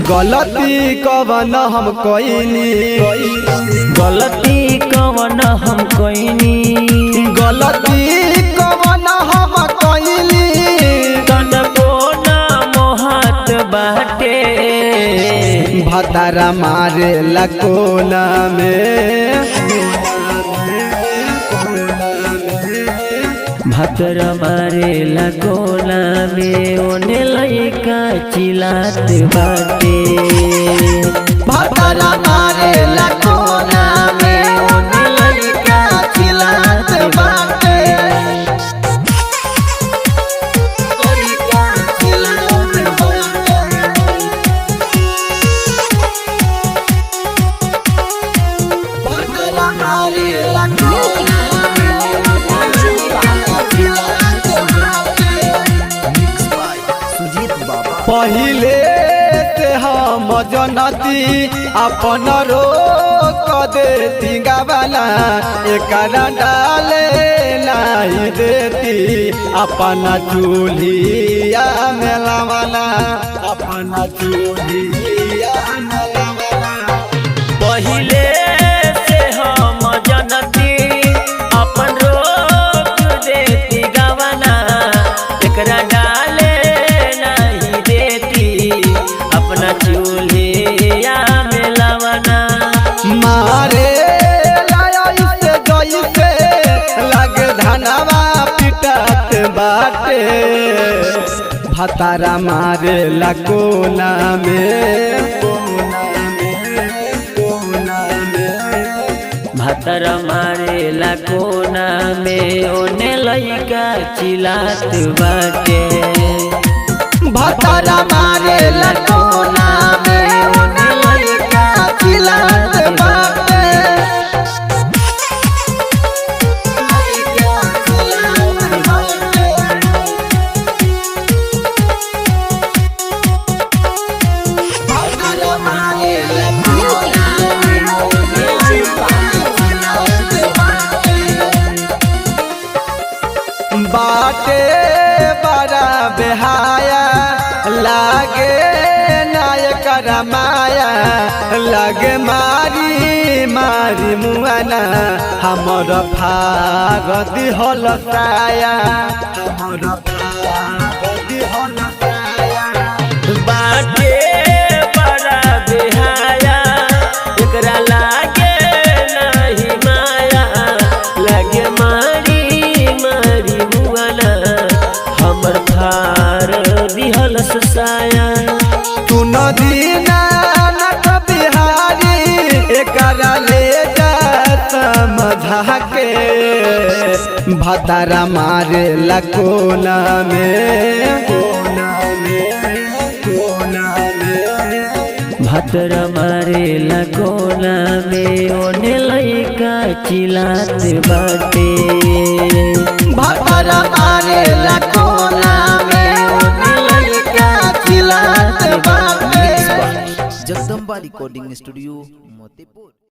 गलती कवन हम कइनी, गलती कवन हम कइनी, गलती कवन हम कइनी। तनको ना मोहत बाटे भतारा मारे लकोना में, भतर मारे लगोला में ओने लइका चिल्लात बाटे। भतारा मारे लकोना में ओने लइका चिल्लात बाटे। पहिले से हम जनती अपन रोक देती गावला, एकरा डाले नहीं देती अपन चूल्हिया में लावला, अपन चूल्हिया में लावला। पहिले से हम जनती अपन रोक देती गवना, एकरा डाले नहीं देती अपना चूल्हिया में लवना। मारे जैसे लगे धनवा पिटत बाटे। भतारा मारे लकोना में, भतर मारे लकोना में ओने लइका चिल्लात बाटे। भतारा मारे लकोना में ओने लइका चिल्लात बाटे। बाटे बड़ा बेहाया लागे नायक रमाया, लगे मारी मारी मुआना हमर भाग दिहल साया, हमर भाग दिहल साया। बाटे बड़ा बेहाया एकरा लागे नहीं माया, लगे मारी मारी बुआना हमर भार दिहल साया। तू नदीना नट बिहारी एकरा ले जा समझा के। भतारा मारे लकोना में, भतर मारे लगोला में ओने लइका चिल्लात बाटे। भतारा मारे लकोना में ओने लइका चिल्लात बाटे। Jagdamba recording studio Motipur.